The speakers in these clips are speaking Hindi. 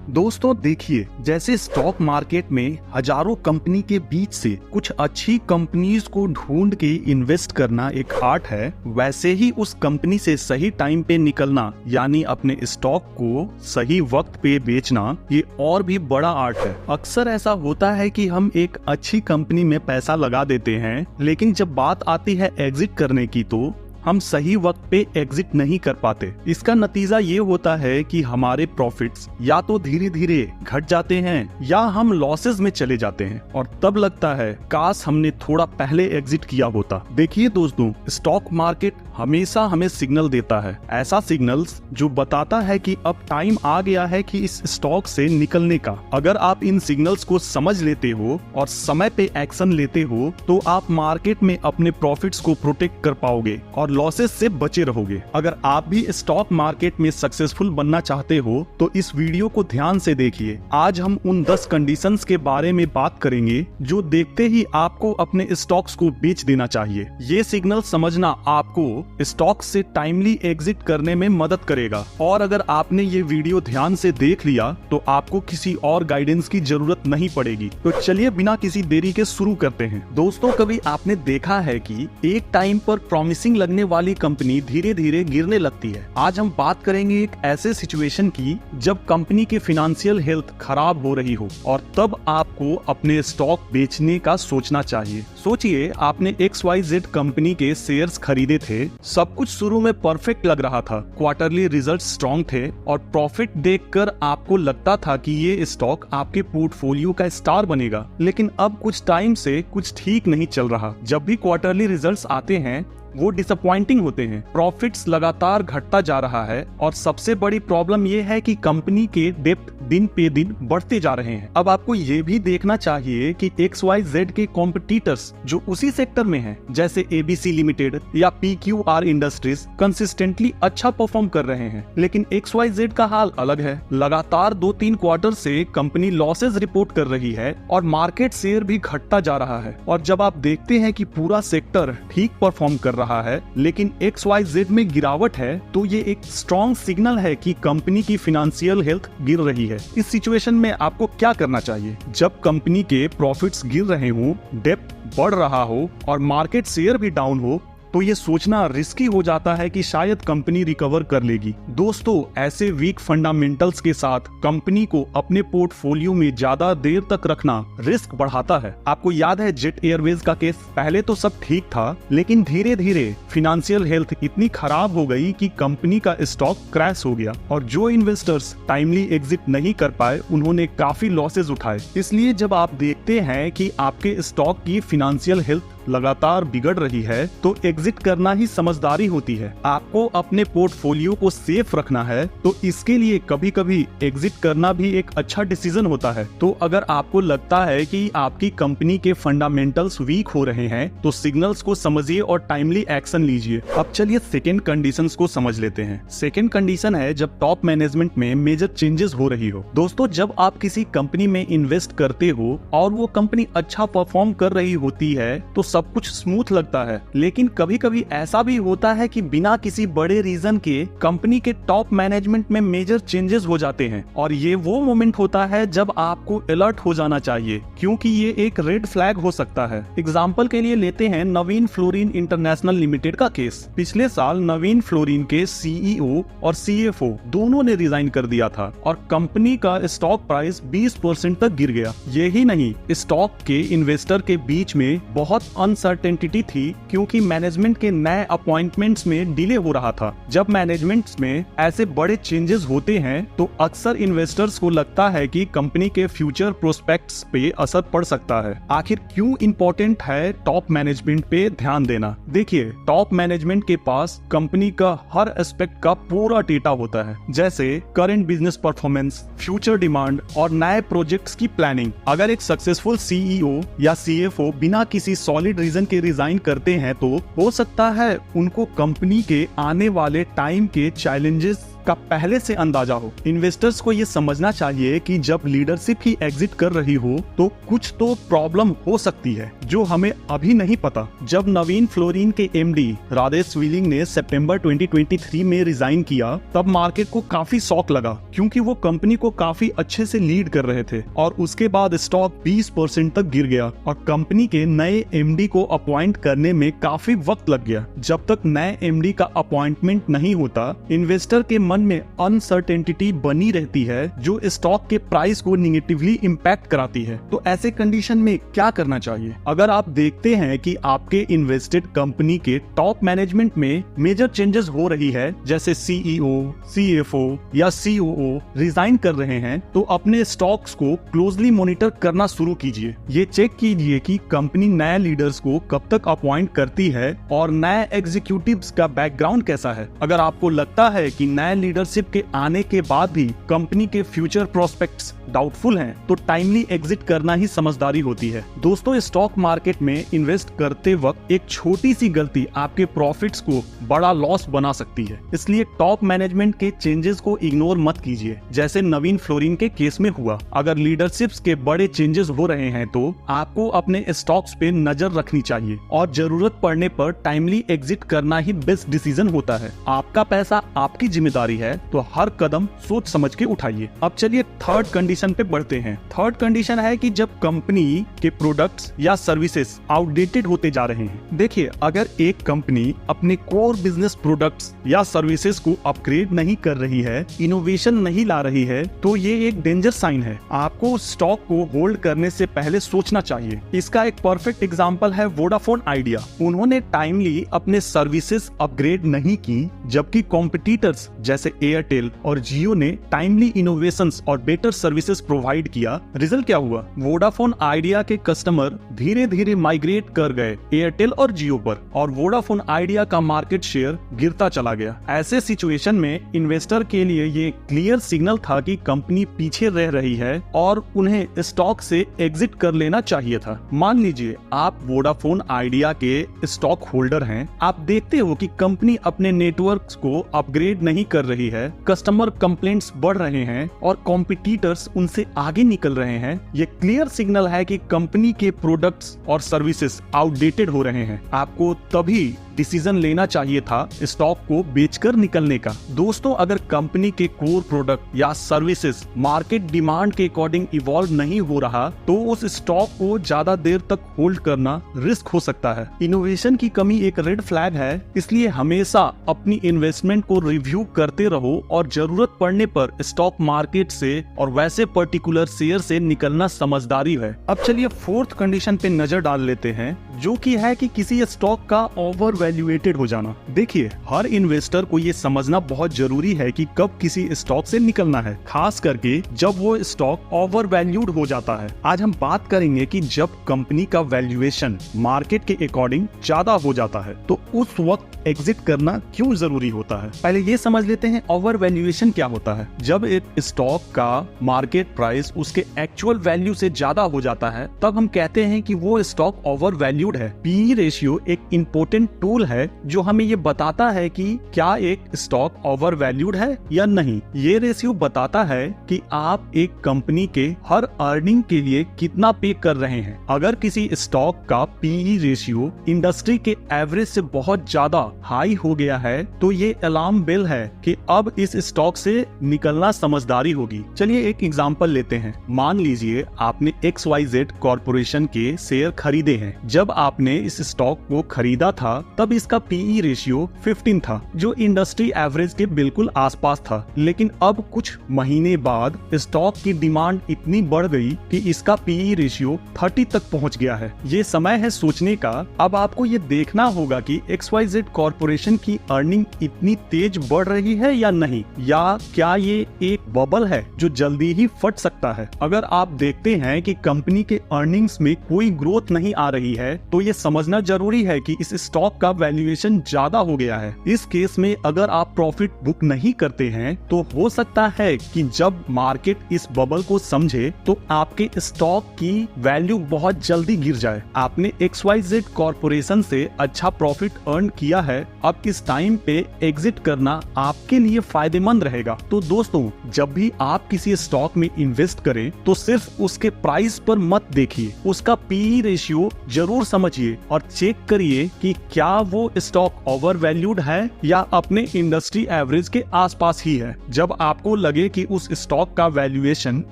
दोस्तों देखिए, जैसे स्टॉक मार्केट में हजारों कंपनी के बीच से कुछ अच्छी कंपनीज को ढूंढ के इन्वेस्ट करना एक आर्ट है, वैसे ही उस कंपनी से सही टाइम पे निकलना यानी अपने स्टॉक को सही वक्त पे बेचना ये और भी बड़ा आर्ट है। अक्सर ऐसा होता है कि हम एक अच्छी कंपनी में पैसा लगा देते हैं, लेकिन जब बात आती है एग्जिट करने की तो हम सही वक्त पे एग्जिट नहीं कर पाते। इसका नतीजा ये होता है कि हमारे प्रॉफिट्स या तो धीरे धीरे घट जाते हैं या हम लॉसेस में चले जाते हैं और तब लगता है काश हमने थोड़ा पहले एग्जिट किया होता। देखिए दोस्तों, स्टॉक मार्केट हमेशा हमें सिग्नल देता है, ऐसा सिग्नल्स जो बताता है कि अब टाइम आ गया है कि इस स्टॉक से निकलने का। अगर आप इन सिग्नल्स को समझ लेते हो और समय पे एक्शन लेते हो तो आप मार्केट में अपने प्रॉफिट्स को प्रोटेक्ट कर पाओगे और लॉसेस से बचे रहोगे। अगर आप भी स्टॉक मार्केट में सक्सेसफुल बनना चाहते हो तो इस वीडियो को ध्यान से देखिए। आज हम उन 10 कंडीशंस के बारे में बात करेंगे जो देखते ही आपको अपने स्टॉक्स को बेच देना चाहिए। ये सिग्नल समझना आपको स्टॉक से टाइमली एग्जिट करने में मदद करेगा और अगर आपने ये वीडियो ध्यान से देख लिया तो आपको किसी और गाइडेंस की जरूरत नहीं पड़ेगी। तो चलिए बिना किसी देरी के शुरू करते हैं। दोस्तों, कभी आपने देखा है कि एक टाइम पर प्रॉमिसिंग लगने वाली कंपनी धीरे धीरे गिरने लगती है। आज हम बात करेंगे एक ऐसे सिचुएशन की जब कंपनी की फाइनेंशियल हेल्थ खराब हो रही हो और तब आपको अपने स्टॉक बेचने का सोचना चाहिए। सोचिए, आपने XYZ कंपनी के शेयर्स खरीदे थे, सब कुछ शुरू में परफेक्ट लग रहा था, क्वार्टरली रिजल्ट स्ट्रॉन्ग थे और प्रॉफिट देखकर आपको लगता था कि ये स्टॉक आपके पोर्टफोलियो का स्टार बनेगा। लेकिन अब कुछ टाइम से कुछ ठीक नहीं चल रहा। जब भी क्वार्टरली रिजल्ट्स आते हैं वो डिसअपॉइंटिंग होते हैं, प्रॉफिट्स लगातार घटता जा रहा है और सबसे बड़ी प्रॉब्लम ये है कि कंपनी के डेप्ट दिन पे दिन बढ़ते जा रहे हैं। अब आपको ये भी देखना चाहिए कि XYZ के कॉम्पिटिटर्स जो उसी सेक्टर में हैं, जैसे ABC लिमिटेड या PQR इंडस्ट्रीज कंसिस्टेंटली अच्छा परफॉर्म कर रहे हैं, लेकिन XYZ का हाल अलग है। लगातार 2-3 क्वार्टर से कंपनी लॉसेज रिपोर्ट कर रही है और मार्केट शेयर भी घटता जा रहा है। और जब आप देखते हैं कि पूरा सेक्टर ठीक परफॉर्म कर रहा है लेकिन XYZ में गिरावट है तो ये एक स्ट्रॉन्ग सिग्नल है कि कंपनी की फाइनेंशियल हेल्थ गिर रही है। इस सिचुएशन में आपको क्या करना चाहिए? जब कंपनी के प्रॉफिट्स गिर रहे हो, डेप्ट बढ़ रहा हो और मार्केट शेयर भी डाउन हो तो ये सोचना रिस्की हो जाता है कि शायद कंपनी रिकवर कर लेगी। दोस्तों, ऐसे वीक फंडामेंटल्स के साथ कंपनी को अपने पोर्टफोलियो में ज्यादा देर तक रखना रिस्क बढ़ाता है। आपको याद है जेट एयरवेज का केस? पहले तो सब ठीक था लेकिन धीरे धीरे फाइनेंशियल हेल्थ इतनी खराब हो गई कि कंपनी का स्टॉक क्रैश हो गया और जो इन्वेस्टर्स टाइमली एग्जिट नहीं कर पाए उन्होंने काफी लॉसेज उठाए। इसलिए जब आप देखते हैं कि आपके स्टॉक की फाइनेंशियल हेल्थ लगातार बिगड़ रही है तो एग्जिट करना ही समझदारी होती है। आपको अपने पोर्टफोलियो को सेफ रखना है तो इसके लिए कभी कभी एग्जिट करना भी एक अच्छा डिसीजन होता है। तो अगर आपको लगता है कि आपकी कंपनी के फंडामेंटल्स वीक हो रहे हैं तो सिग्नल्स को समझिए और टाइमली एक्शन लीजिए। अब चलिए सेकेंड कंडीशन को समझ लेते हैं। सेकेंड कंडीशन है जब टॉप मैनेजमेंट में मेजर चेंजेस हो रही हो। दोस्तों, जब आप किसी कंपनी में इन्वेस्ट करते हो और वो कंपनी अच्छा परफॉर्म कर रही होती है तो सब कुछ स्मूथ लगता है, लेकिन कभी कभी ऐसा भी होता है कि बिना किसी बड़े रीजन के कंपनी के टॉप मैनेजमेंट में मेजर चेंजेस हो जाते हैं और ये वो मोमेंट होता है जब आपको अलर्ट हो जाना चाहिए क्योंकि ये एक रेड फ्लैग हो सकता है। एग्जांपल के लिए लेते हैं नवीन फ्लोरिन इंटरनेशनल लिमिटेड का केस। पिछले साल नवीन फ्लोरिन के CEO और CFO दोनों ने रिजाइन कर दिया था और कंपनी का स्टॉक प्राइस 20% तक गिर गया। यही नहीं, स्टॉक के इन्वेस्टर के बीच में बहुत अनसर्टेनिटी थी क्योंकि मैनेजमेंट के नए अपॉइंटमेंट्स में डिले हो रहा था। जब मैनेजमेंट में ऐसे बड़े चेंजेस होते हैं तो अक्सर इन्वेस्टर्स को लगता है कि कंपनी के फ्यूचर प्रोस्पेक्ट्स पे असर पड़ सकता है। आखिर क्यों इम्पोर्टेंट है टॉप मैनेजमेंट पे ध्यान देना? देखिए, टॉप मैनेजमेंट के पास कंपनी का हर एस्पेक्ट का पूरा डेटा होता है, जैसे current business performance, future demand और नए प्रोजेक्ट्स की प्लानिंग। अगर एक सक्सेसफुल CEO या CFO बिना किसी सॉलिड रीजन के रिजाइन करते हैं तो हो सकता है उनको कंपनी के आने वाले टाइम के चैलेंजेस का पहले से अंदाजा हो। इन्वेस्टर्स को ये समझना चाहिए कि जब लीडरशिप ही एग्जिट कर रही हो तो कुछ तो प्रॉब्लम हो सकती है जो हमें अभी नहीं पता। जब नवीन फ्लोरिन के एमडी राधेश स्विलिंग ने सितंबर 2023 में रिजाइन किया तब मार्केट को काफी शॉक लगा, क्योंकि वो कंपनी को काफी अच्छे से लीड कर रहे थे और उसके बाद स्टॉक 20% तक गिर गया और कंपनी के नए एमडी को अपॉइंट करने में काफी वक्त लग गया। जब तक नए एमडी का अपॉइंटमेंट नहीं होता, इन्वेस्टर के मन में अनसर्टेनिटी बनी रहती है जो स्टॉक के प्राइस को निगेटिवली इम्पैक्ट कराती है। तो ऐसे कंडीशन में क्या करना चाहिए? अगर आप देखते हैं कि आपके इन्वेस्टेड कंपनी के टॉप मैनेजमेंट में मेजर चेंजेस हो रही है, जैसे सीईओ, सीएफओ या सीओओ रिजाइन कर रहे हैं, तो अपने स्टॉक्स को क्लोजली मॉनिटर करना शुरू कीजिए। ये चेक कीजिए कि कंपनी नए लीडर्स को कब तक अपॉइंट करती है और नए एग्जीक्यूटिव्स का बैकग्राउंड कैसा है। अगर आपको लगता है कि नए लीडरशिप के आने के बाद भी कंपनी के फ्यूचर प्रोस्पेक्ट्स डाउटफुल हैं, तो टाइमली एग्जिट करना ही समझदारी होती है। दोस्तों, स्टॉक मार्केट में इन्वेस्ट करते वक्त एक छोटी सी गलती आपके प्रॉफिट्स को बड़ा लॉस बना सकती है, इसलिए टॉप मैनेजमेंट के चेंजेस को इग्नोर मत कीजिए, जैसे नवीन फ्लोरिन के केस में हुआ। अगर लीडरशिप्स के बड़े चेंजेस हो रहे हैं तो आपको अपने स्टॉक्स पे नजर रखनी चाहिए और जरूरत पड़ने पर टाइमली एग्जिट करना ही बेस्ट डिसीजन होता है। आपका पैसा आपकी जिम्मेदारी है, तो हर कदम सोच समझ के उठाइए। अब चलिए थर्ड कंडीशन पे बढ़ते हैं। थर्ड कंडीशन है कि जब कंपनी के प्रोडक्ट्स या सर्विसेज आउटडेटेड होते जा रहे हैं। देखिए, अगर एक कंपनी अपने कोर बिजनेस प्रोडक्ट्स या सर्विसेज को अपग्रेड नहीं कर रही है, इनोवेशन नहीं ला रही है, तो ये एक डेंजर साइन है। आपको स्टॉक को होल्ड करने से पहले सोचना चाहिए। इसका एक परफेक्ट एग्जांपल है वोडाफोन आइडिया। उन्होंने टाइमली अपने सर्विसेज अपग्रेड नहीं की, जबकि कॉम्पिटिटर्स जैसे एयरटेल और जियो ने टाइमली इनोवेशंस और बेटर सर्विसेज प्रोवाइड किया। रिजल्ट क्या हुआ? वोडाफोन आइडिया के कस्टमर धीरे धीरे माइग्रेट कर गए एयरटेल और जियो पर और वोडाफोन आइडिया का मार्केट शेयर गिरता चला गया। ऐसे सिचुएशन में इन्वेस्टर के लिए ये क्लियर सिग्नल था कि कंपनी पीछे रह रही है और उन्हें स्टॉक से एग्जिट कर लेना चाहिए था। मान लीजिए आप वोडाफोन आइडिया के स्टॉक होल्डर हैं। आप देखते हो कि कंपनी अपने नेटवर्क्स को अपग्रेड नहीं कर रही है, कस्टमर कंप्लेंट्स बढ़ रहे हैं और कॉम्पिटिटर्स उनसे आगे निकल रहे हैं। ये क्लियर सिग्नल है कि कंपनी के प्रोडक्ट्स और सर्विसेज आउटडेटेड हो रहे हैं। आपको तभी डिसीजन लेना चाहिए था स्टॉक को बेचकर निकलने का। दोस्तों, अगर कंपनी के कोर प्रोडक्ट या सर्विसेज मार्केट डिमांड के अकॉर्डिंग इवॉल्व नहीं हो रहा, तो उस स्टॉक को ज्यादा देर तक होल्ड करना रिस्क हो सकता है। इनोवेशन की कमी एक रेड फ्लैग है, इसलिए हमेशा अपनी इन्वेस्टमेंट को रिव्यू करते रहो और जरूरत पड़ने पर स्टॉक मार्केट से और वैसे पर्टिकुलर शेयर से निकलना समझदारी है। अब चलिए फोर्थ कंडीशन पे नजर डाल लेते हैं, जो कि है कि किसी स्टॉक का ओवर वैल्यूएटेड हो जाना। देखिए, हर इन्वेस्टर को ये समझना बहुत जरूरी है कि कब किसी स्टॉक से निकलना है, खास करके जब वो स्टॉक ओवर वैल्यूड हो जाता है। आज हम बात करेंगे कि जब कंपनी का वैल्यूएशन मार्केट के अकॉर्डिंग ज्यादा हो जाता है तो उस वक्त एग्जिट करना क्यों जरूरी होता है। पहले ये समझ लेते हैं ओवर वैल्यूएशन क्या होता है। जब एक स्टॉक का मार्केट प्राइस उसके एक्चुअल वैल्यू से ज्यादा हो जाता है, तब हम कहते हैं कि वो स्टॉक ओवर वैल्यूड है। पीई रेशियो एक इम्पोर्टेंट टूल है जो हमें ये बताता है कि क्या एक स्टॉक ओवर वैल्यूड है या नहीं। ये रेशियो बताता है कि आप एक कंपनी के हर अर्निंग के लिए कितना पे कर रहे हैं। अगर किसी स्टॉक का पीई रेशियो इंडस्ट्री के एवरेज से बहुत ज्यादा हाई हो गया है, तो ये अलार्म बेल है कि अब इस स्टॉक से निकलना समझदारी होगी। चलिए एक एग्जांपल लेते हैं। मान लीजिए आपने XYZ कॉर्पोरेशन के शेयर खरीदे हैं। जब आपने इस स्टॉक को खरीदा था तब इसका पीई रेशियो 15 था, जो इंडस्ट्री एवरेज के बिल्कुल आसपास था। लेकिन अब कुछ महीने बाद स्टॉक की डिमांड इतनी बढ़ गई कि इसका पीई रेशियो 30 तक पहुंच गया है। ये समय है सोचने का। अब आपको ये देखना होगा कि XYZ कॉर्पोरेशन की अर्निंग इतनी तेज बढ़ रही है या नहीं, या क्या ये एक बबल है जो जल्दी ही फट सकता है। अगर आप देखते हैं कि कंपनी के अर्निंग्स में कोई ग्रोथ नहीं आ रही है, तो ये समझना जरूरी है कि इस स्टॉक का वैल्यूएशन ज्यादा हो गया है। इस केस में अगर आप प्रॉफिट बुक नहीं करते हैं तो हो सकता है कि जब मार्केट इस बबल को समझे तो आपके स्टॉक की वैल्यू बहुत जल्दी गिर जाए। आपने XYZ कॉर्पोरेशन से अच्छा प्रॉफिट अर्न किया है, अब इस टाइम पे एग्जिट करना आपके लिए फायदेमंद रहेगा। तो दोस्तों, जब भी आप किसी स्टॉक में इन्वेस्ट करें तो सिर्फ उसके प्राइस पर मत देखिए, उसका PE रेशियो जरूर समझिए और चेक करिए कि क्या वो स्टॉक ओवर वैल्यूड है या अपने इंडस्ट्री एवरेज के आसपास ही है। जब आपको लगे कि उस स्टॉक का वैल्यूएशन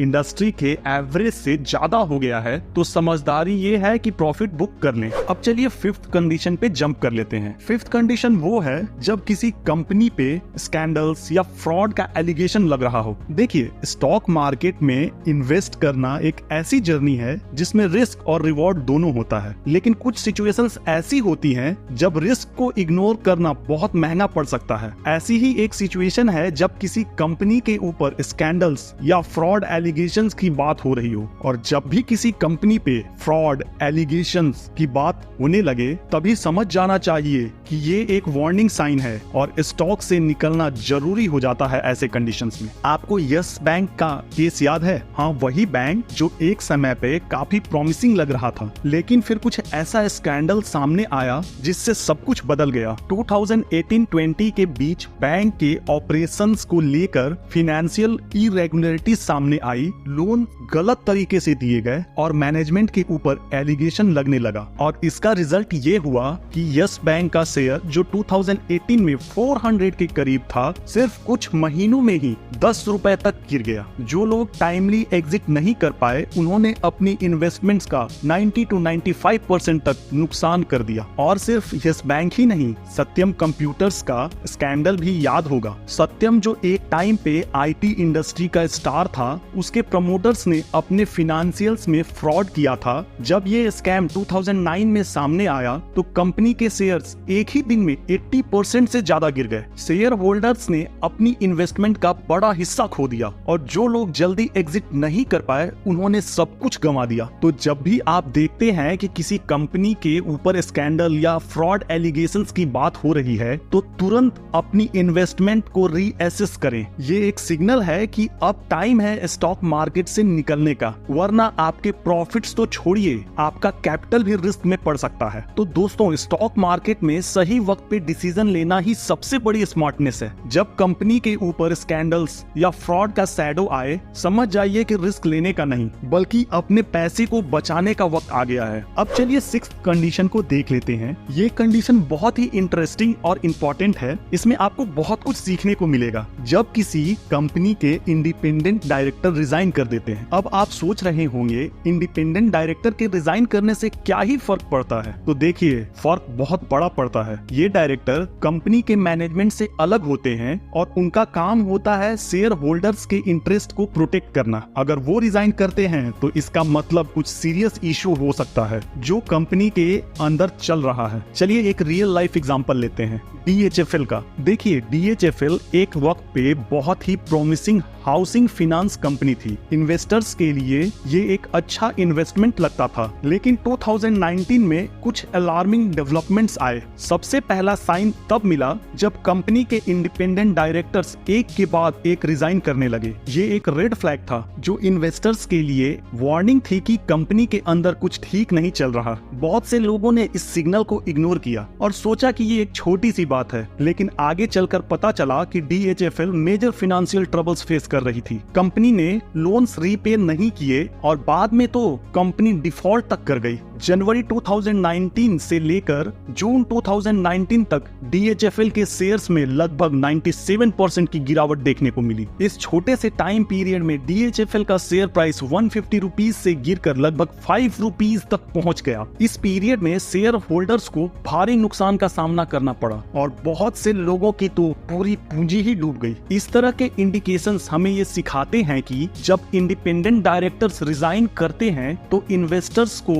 इंडस्ट्री के एवरेज से ज्यादा हो गया है तो समझदारी ये है कि प्रॉफिट बुक कर लें। अब चलिए फिफ्थ कंडीशन पे जंप कर लेते हैं। फिफ्थ कंडीशन वो है जब किसी कंपनी पे स्कैंडल्स या फ्रॉड का एलिगेशन लग रहा हो। देखिए, स्टॉक मार्केट में इन्वेस्ट करना एक ऐसी जर्नी है जिसमें रिस्क और रिवॉर्ड दोनों होता है, लेकिन कुछ सिचुएशंस ऐसी होती हैं जब रिस्क को इग्नोर करना बहुत महंगा पड़ सकता है। ऐसी ही एक सिचुएशन है जब किसी कंपनी के ऊपर स्कैंडल्स या फ्रॉड एलिगेशंस की बात हो रही हो, और जब भी किसी कंपनी पे फ्रॉड एलिगेशंस की बात होने लगे तभी समझ जाना चाहिए कि ये एक वार्निंग साइन है और स्टॉक से निकलना जरूरी हो जाता है ऐसे कंडीशंस में। आपको यस बैंक का केस याद है? हाँ, वही बैंक जो एक समय पे काफी प्रॉमिसिंग लग रहा था, लेकिन फिर कुछ ऐसा स्कैंडल सामने आया जिससे सब कुछ बदल गया। 2018-20 के बीच बैंक के ऑपरेशंस को लेकर फाइनेंशियल इरेगुलरिटी सामने आई, लोन गलत तरीके से दिए गए और मैनेजमेंट के ऊपर एलिगेशन लगने लगा, और इसका रिजल्ट ये हुआ कि यस बैंक का शेयर जो 2018 में 400 के करीब था, सिर्फ कुछ महीनों में ही 10 रुपए तक गिर गया। जो लोग टाइमली एग्जिट नहीं कर पाए उन्होंने अपनी इन्वेस्टमेंट्स का 90 to 95% तक नुकसान कर दिया। और सिर्फ यस बैंक ही नहीं, सत्यम कंप्यूटर्स का स्कैंडल भी याद होगा। सत्यम जो एक टाइम पे IT इंडस्ट्री का स्टार था, उसके प्रमोटर्स ने अपने फिनेंशियल्स में फ्रॉड किया था। जब ये स्कैम 2009 में सामने आया तो कंपनी के शेयर्स एक ही दिन में 80% से ज्यादा गिर गए। शेयर होल्डर्स ने अपनी इन्वेस्टमेंट का बड़ा हिस्सा खो दिया और जो लोग जल्दी एग्जिट नहीं कर पाए उन्होंने सब कुछ गंवा दिया। तो जब भी आप देखते हैं कि किसी कंपनी के ऊपर स्कैंडल या फ्रॉड एलिगेशंस की बात हो रही है तो तुरंत अपनी इन्वेस्टमेंट को रीअसेस करें। ये एक सिग्नल है कि अब टाइम है स्टॉक मार्केट से निकलने का, वरना आपके प्रॉफिट्स तो छोड़िए, आपका कैपिटल भी रिस्क में पड़ सकता है। तो दोस्तों, स्टॉक मार्केट में सही वक्त पे डिसीजन लेना ही सबसे बड़ी स्मार्टनेस है। जब कंपनी के ऊपर स्कैंडल्स या फ्रॉड का शैडो आए, समझ जाइए कि रिस्क लेने का नहीं बल्कि अपने पैसे को बचाने का वक्त आ गया है। अब चलिए सिक्स्थ कंडीशन को देख लेते हैं। ये कंडीशन बहुत ही इंटरेस्टिंग और इम्पोर्टेंट है, इसमें आपको बहुत कुछ सीखने को मिलेगा। जब किसी कंपनी के इंडिपेंडेंट डायरेक्टर रिजाइन कर देते हैं। अब आप सोच रहे होंगे इंडिपेंडेंट डायरेक्टर के रिजाइन करने से क्या ही फर्क पड़ता है? तो देखिए, फर्क बहुत बड़ा पड़ता है। ये डायरेक्टर कंपनी के मैनेजमेंट से अलग होते हैं और उनका काम होता है शेयर होल्डर्स के इंटरेस्ट को प्रोटेक्ट करना। अगर वो रिजाइन करते हैं तो इसका मतलब कुछ सीरियस इशू हो सकता है जो कंपनी के अंदर चल रहा है। चलिए एक रियल लाइफ एग्जांपल लेते हैं, DHFL का। देखिए, DHFL एक वक्त पे बहुत ही प्रॉमिसिंग हाउसिंग फाइनेंस कंपनी थी। इन्वेस्टर्स के लिए ये एक अच्छा इन्वेस्टमेंट लगता था, लेकिन 2019 में कुछ अलार्मिंग डेवलपमेंट्स आए। सबसे पहला साइन तब मिला जब कंपनी के इंडिपेंडेंट डायरेक्टर्स एक के बाद एक रिजाइन करने लगे। ये एक रेड फ्लैग था जो इन्वेस्टर्स के लिए वार्निंग थी कि कंपनी के अंदर कुछ ठीक नहीं चल रहा। बहुत से लोगों ने इस सिग्नल को इग्नोर किया और सोचा कि ये एक छोटी सी बात है, लेकिन आगे चलकर पता चला कि DHFL major financial troubles face कर रही थी। कंपनी ने लोन्स रीपे नहीं किए और बाद में तो कंपनी डिफॉल्ट तक कर गई। जनवरी 2019 से लेकर जून 2019 तक DHFL के शेयर्स में लगभग 97% की गिरावट देखने को मिली। इस छोटे से टाइम पीरियड में DHFL का शेयर प्राइस 150 रुपीज से गिरकर लगभग 5 रुपीज तक पहुंच गया। इस पीरियड में शेयर होल्डर्स को भारी नुकसान का सामना करना पड़ा और बहुत से लोगों की तो पूरी पूंजी ही डूब गई। इस तरह के इंडिकेशंस हमें ये सिखाते हैं कि जब इंडिपेंडेंट डायरेक्टर्स रिजाइन करते हैं तो इन्वेस्टर्स को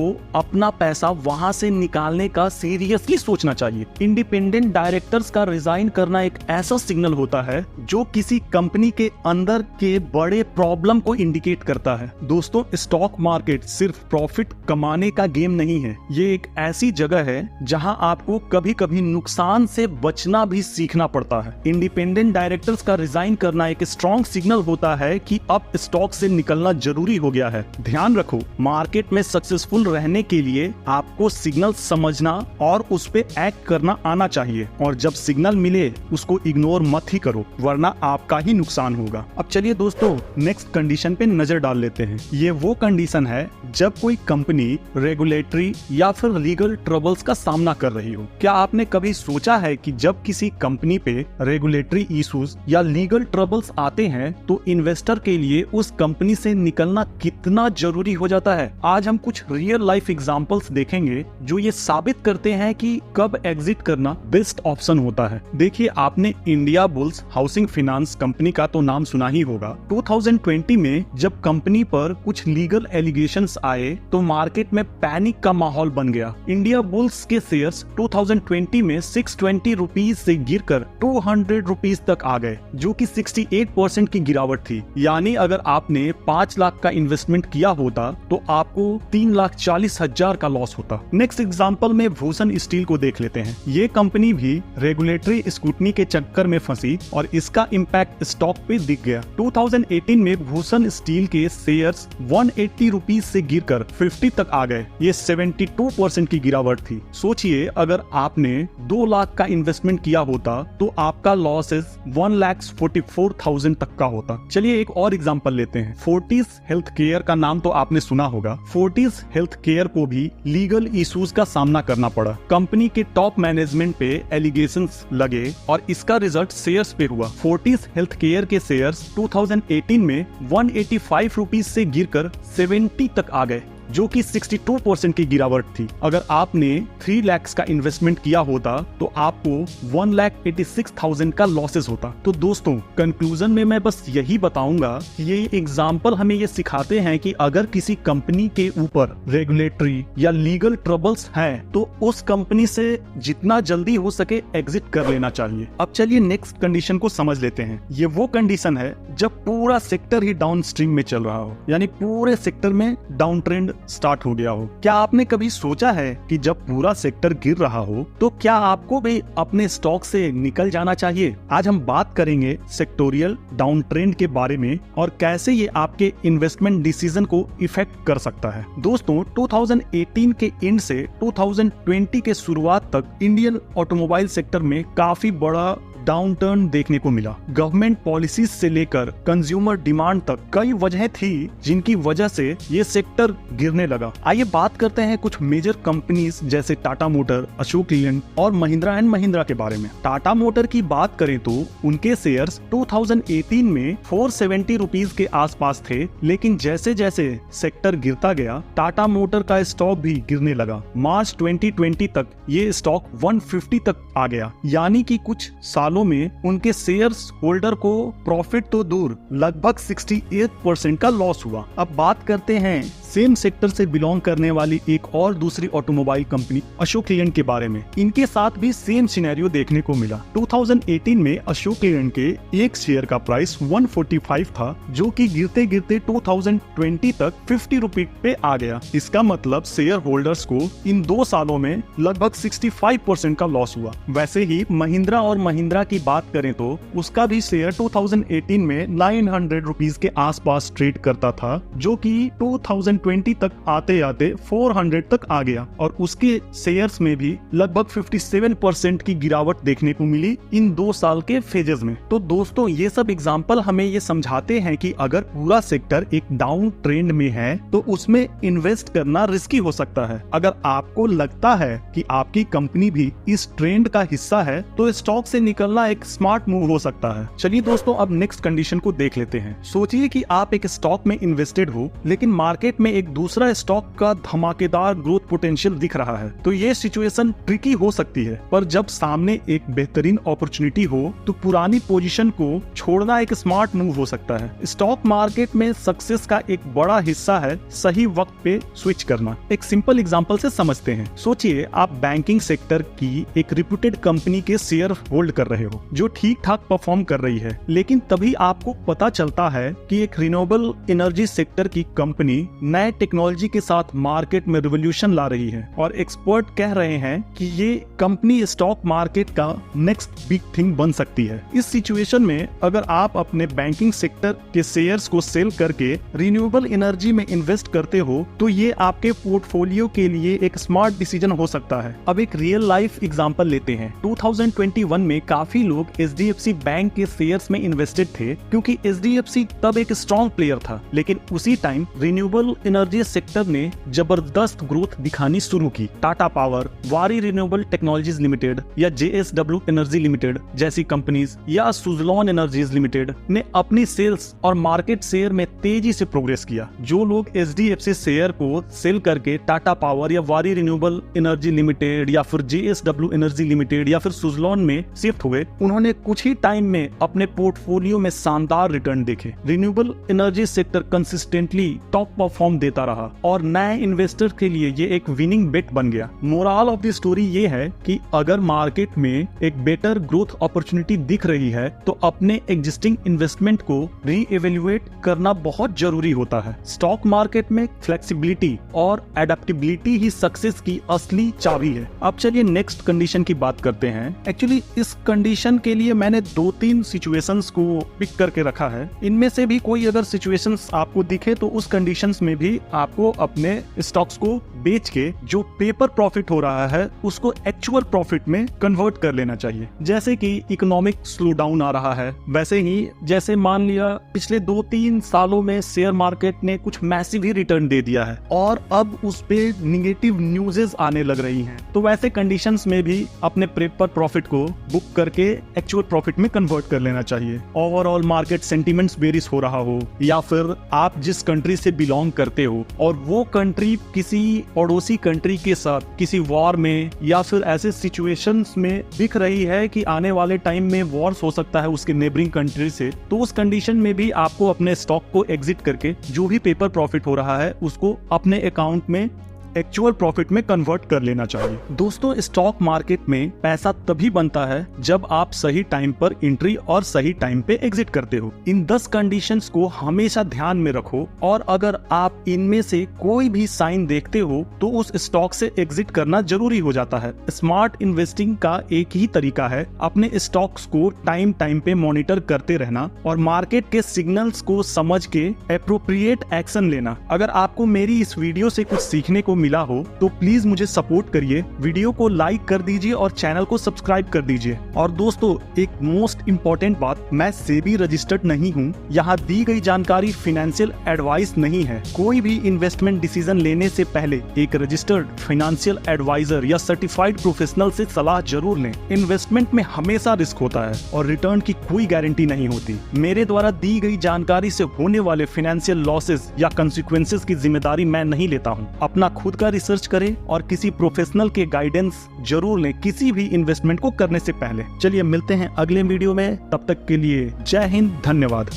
अपना पैसा वहां से निकालने का सीरियसली सोचना चाहिए। इंडिपेंडेंट डायरेक्टर्स का रिजाइन करना एक ऐसा सिग्नल होता है जो किसी कंपनी के अंदर के बड़े प्रॉब्लम को इंडिकेट करता है। दोस्तों, स्टॉक मार्केट सिर्फ प्रॉफिट कमाने का गेम नहीं है, ये एक ऐसी जगह है जहां आपको कभी कभी नुकसान से बचना भी सीखना पड़ता है। इंडिपेंडेंट डायरेक्टर्स का रिजाइन करना एक स्ट्रॉन्ग सिग्नल होता है कि अब स्टॉक से निकलना जरूरी हो गया है। ध्यान रखो, मार्केट में सक्सेसफुल रहने के लिए आपको सिग्नल समझना और उस पे एक्ट करना आना चाहिए, और जब सिग्नल मिले उसको इग्नोर मत ही करो, वरना आपका ही नुकसान होगा। अब चलिए दोस्तों, नेक्स्ट कंडीशन पे नजर डाल लेते हैं। ये वो कंडीशन है जब कोई कंपनी रेगुलेटरी या फिर लीगल ट्रबल्स का सामना कर रही हो। क्या आपने कभी सोचा है कि जब किसी कंपनी पे रेगुलेटरी इश्यूज या लीगल ट्रबल्स आते हैं तो इन्वेस्टर के लिए उस कंपनी से निकलना कितना जरूरी हो जाता है? आज हम कुछ रियल लाइफ एग्जांपल्स देखेंगे जो ये साबित करते हैं कि कब एग्जिट करना बेस्ट ऑप्शन होता है। देखिए, आपने India bulls housing finance company का तो नाम सुना ही होगा। 2020 में जब कंपनी पर कुछ लीगल एलिगेशंस आए तो मार्केट में पैनिक का माहौल बन गया। इंडिया बुल्स के शेयर्स 2020 में 620 रुपीज से गिरकर 200 रुपीज तक आ गए, जो कि 68% की गिरावट थी। यानी अगर आपने 5 लाख का इन्वेस्टमेंट किया होता तो आपको 3,40,000 का लॉस होता। नेक्स्ट एग्जांपल में भूषण स्टील को देख लेते हैं। ये कंपनी भी रेगुलेटरी स्क्रूटनी के चक्कर में फंसी और इसका इम्पैक्ट स्टॉक पे दिख गया। 2018 में भूषण स्टील के शेयर्स 180 रुपीज से गिरकर 50 तक आ गए। ये 72% की गिरावट थी। सोचिए, अगर आपने 2 लाख का इन्वेस्टमेंट किया होता तो आपका लॉसेस 1,44,000 तक का होता। चलिए एक और एग्जांपल लेते हैं। फोर्टिस हेल्थ केयर का नाम तो आपने सुना होगा। फोर्टिस हेल्थ केयर को भी लीगल इश्यूज का सामना करना पड़ा। कंपनी के टॉप मैनेजमेंट पे एलिगेशंस लगे और इसका रिजल्ट शेयर्स पे हुआ। फोर्टिस हेल्थ केयर के शेयर्स 2018 में 185 रुपीज से गिरकर 70 तक आ गए, जो कि 62% की गिरावट थी। अगर आपने 3 लाख का इन्वेस्टमेंट किया होता तो आपको 1,86,000 का लॉसेस होता। तो दोस्तों, कंक्लूजन में मैं बस यही बताऊंगा कि ये एग्जाम्पल हमें ये सिखाते हैं कि अगर किसी कंपनी के ऊपर रेगुलेटरी या लीगल ट्रबल्स हैं तो उस कंपनी से जितना जल्दी हो सके एग्जिट कर लेना चाहिए। अब चलिए नेक्स्ट कंडीशन को समझ लेते हैं। ये वो कंडीशन है जब पूरा सेक्टर ही डाउन स्ट्रीम में चल रहा हो, यानी पूरे सेक्टर में डाउन ट्रेंड स्टार्ट हो गया हो। क्या आपने कभी सोचा है कि जब पूरा सेक्टर गिर रहा हो तो क्या आपको भी अपने स्टॉक से निकल जाना चाहिए? आज हम बात करेंगे सेक्टोरियल डाउन ट्रेंड के बारे में और कैसे ये आपके इन्वेस्टमेंट डिसीजन को इफेक्ट कर सकता है। दोस्तों, 2018 के एंड से 2020 के शुरुआत तक इंडियन ऑटोमोबाइल सेक्टर में काफी बड़ा डाउन टर्न देखने को मिला। गवर्नमेंट पॉलिसीज से लेकर कंज्यूमर डिमांड तक कई वजहें थी जिनकी वजह से ये सेक्टर गिरने लगा। आइए बात करते हैं कुछ मेजर कंपनीज जैसे टाटा मोटर, अशोक लीलैंड और महिंद्रा एंड महिंद्रा के बारे में। टाटा मोटर की बात करें तो उनके शेयर्स 2018 में 470 रुपीज के आसपास थे, लेकिन जैसे जैसे सेक्टर गिरता गया टाटा मोटर का स्टॉक भी गिरने लगा। मार्च 2020 तक ये स्टॉक 150 तक आ गया, यानी कि कुछ सालों में उनके शेयर्स होल्डर को प्रॉफिट तो दूर लगभग 68% का लॉस हुआ। अब बात करते हैं सेम सेक्टर से बिलोंग करने वाली एक और दूसरी ऑटोमोबाइल कंपनी अशोक लीलैंड के बारे में। इनके साथ भी सेम सिनेरियो देखने को मिला। 2018 में अशोक लीलैंड के एक शेयर का प्राइस 145 था, जो कि गिरते गिरते 2020 तक 50 रुपए पे आ गया। इसका मतलब शेयर होल्डर्स को इन 2 सालों में लगभग 65% का लॉस हुआ। वैसे ही महिंद्रा और महिंद्रा की बात करें तो उसका भी शेयर 2018 में 900 रुपीज के आसपास ट्रेड करता था, जो कि 2020 तक आते आते 400 तक आ गया और उसके शेयर्स में भी लगभग 57% की गिरावट देखने को मिली इन 2 साल के फेजेस में। तो दोस्तों, ये सब एग्जाम्पल हमें ये समझाते हैं कि अगर पूरा सेक्टर एक डाउन ट्रेंड में है तो उसमें इन्वेस्ट करना रिस्की हो सकता है। अगर आपको लगता है कि आपकी कंपनी भी इस ट्रेंड का हिस्सा है तो स्टॉक से निकलना एक स्मार्ट मूव हो सकता है। चलिए दोस्तों, अब नेक्स्ट कंडीशन को देख लेते हैं। सोचिए कि आप एक स्टॉक में इन्वेस्टेड हो, लेकिन मार्केट में एक दूसरा स्टॉक का धमाकेदार ग्रोथ पोटेंशियल दिख रहा है तो ये सिचुएशन ट्रिकी हो सकती है, पर जब सामने एक बेहतरीन अपॉर्चुनिटी हो तो पुरानी पोजीशन को छोड़ना एक स्मार्ट मूव हो सकता है। स्टॉक मार्केट में सक्सेस का एक बड़ा हिस्सा है सही वक्त पे स्विच करना। एक सिंपल एग्जांपल से समझते हैं। सोचिए आप बैंकिंग सेक्टर की एक रिप्यूटेड कंपनी के शेयर होल्ड कर रहे हो जो ठीक ठाक परफॉर्म कर रही है, लेकिन तभी आपको पता चलता है कि एक रिन्यूएबल एनर्जी सेक्टर की कंपनी नए टेक्नोलॉजी के साथ मार्केट में रिवॉल्यूशन ला रही है और एक्सपर्ट कह रहे हैं कि ये कंपनी स्टॉक मार्केट का नेक्स्ट बिग थिंग बन सकती है। इस सिचुएशन में अगर आप अपने बैंकिंग सेक्टर के शेयर्स को सेल करके रिन्यूएबल एनर्जी में इन्वेस्ट करते हो तो ये आपके पोर्टफोलियो के लिए एक स्मार्ट डिसीजन हो सकता है। अब एक रियल लाइफ एग्जांपल लेते हैं। 2021 में काफी लोग HDFC बैंक के शेयर्स में इन्वेस्टेड थे क्योंकि HDFC तब एक स्ट्रॉन्ग प्लेयर था, लेकिन उसी टाइम रिन्यूएबल एनर्जी सेक्टर ने जबरदस्त ग्रोथ दिखानी शुरू की। टाटा पावर, वारी रिन्यूएबल टेक्नोलॉजीज लिमिटेड या JSW एनर्जी लिमिटेड जैसी कंपनीज या सुजलॉन एनर्जीज लिमिटेड ने अपनी सेल्स और मार्केट शेयर में तेजी से प्रोग्रेस किया। जो लोग HDFC शेयर को सेल करके टाटा पावर या वारी रिन्यूएबल एनर्जी लिमिटेड या फिर JSW एनर्जी लिमिटेड या फिर सुजलॉन में शिफ्ट हुए, उन्होंने कुछ ही टाइम में अपने पोर्टफोलियो में शानदार रिटर्न देखे। Renewable energy sector consistently top perform देता रहा और नए इन्वेस्टर के लिए ये एक विनिंग बेट बन गया। मोरल ऑफ द स्टोरी ये है कि अगर मार्केट में एक बेटर ग्रोथ अपॉर्चुनिटी दिख रही है तो अपने एग्जिस्टिंग इन्वेस्टमेंट को रीएवेल्युएट करना बहुत जरूरी होता है। स्टॉक मार्केट में फ्लेक्सिबिलिटी और एडेप्टेबिलिटी ही सक्सेस की असली चाबी है। अब चलिए नेक्स्ट कंडीशन की बात करते हैं। एक्चुअली इस कंडीशन के लिए मैंने 2-3 सिचुएशंस को पिक करके रखा है। इनमें से भी कोई अगर सिचुएशंस आपको दिखे तो उस कंडीशंस में भी आपको अपने स्टॉक्स को बेच के जो पेपर प्रॉफिट हो रहा है उसको एक्चुअल प्रॉफिट में कन्वर्ट कर लेना चाहिए। जैसे कि इकोनॉमिक स्लो डाउन आ रहा है, वैसे ही जैसे मान लिया पिछले 2-3 सालों में शेयर मार्केट ने कुछ मैसिव ही रिटर्न दे दिया है और अब उस पे निगेटिव न्यूज़ेस आने लग रही हैं, तो वैसे कंडीशंस में भी अपने पेपर प्रॉफिट को बुक करके एक्चुअल प्रॉफिट में कन्वर्ट कर लेना चाहिए। ओवरऑल मार्केट सेंटीमेंट्स बेरिश हो रहा हो या फिर आप जिस कंट्री से बिलोंग करते हो और वो कंट्री किसी पड़ोसी कंट्री के साथ किसी वॉर में या फिर ऐसे सिचुएशंस में दिख रही है कि आने वाले टाइम में वॉर्स हो सकता है उसके नेबरिंग कंट्री से, तो उस कंडीशन में भी आपको अपने स्टॉक को एग्जिट करके जो भी पेपर प्रॉफिट हो रहा है उसको अपने अकाउंट में एक्चुअल प्रॉफिट में कन्वर्ट कर लेना चाहिए। दोस्तों, स्टॉक मार्केट में पैसा तभी बनता है जब आप सही टाइम पर एंट्री और सही टाइम पे एग्जिट करते हो। इन 10 कंडीशंस को हमेशा ध्यान में रखो और अगर आप इनमें से कोई भी साइन देखते हो तो उस स्टॉक से एग्जिट करना जरूरी हो जाता है। स्मार्ट इन्वेस्टिंग का एक ही तरीका है अपने स्टॉक्स को टाइम पे मॉनिटर करते रहना और मार्केट के सिग्नल्स को समझ के एप्रोप्रिएट एक्शन लेना। अगर आपको मेरी इस वीडियो से कुछ सीखने को मिला हो तो प्लीज मुझे सपोर्ट करिए, वीडियो को लाइक कर दीजिए और चैनल को सब्सक्राइब कर दीजिए। और दोस्तों, एक मोस्ट इम्पोर्टेंट बात, मैं सेबी रजिस्टर्ड नहीं हूँ। यहाँ दी गई जानकारी फाइनेंशियल एडवाइस नहीं है। कोई भी इन्वेस्टमेंट डिसीजन लेने से पहले एक रजिस्टर्ड फाइनेंशियल एडवाइजर या सर्टिफाइड प्रोफेशनल से सलाह जरूर लें। इन्वेस्टमेंट में हमेशा रिस्क होता है और रिटर्न की कोई गारंटी नहीं होती। मेरे द्वारा दी गई जानकारी से होने वाले फाइनेंशियल लॉसेस या कंसिक्वेंसेस की जिम्मेदारी मैं नहीं लेता हूँ। अपना खुद का रिसर्च करें और किसी प्रोफेशनल के गाइडेंस जरूर लें किसी भी इन्वेस्टमेंट को करने से पहले। चलिए मिलते हैं अगले वीडियो में, तब तक के लिए जय हिंद, धन्यवाद।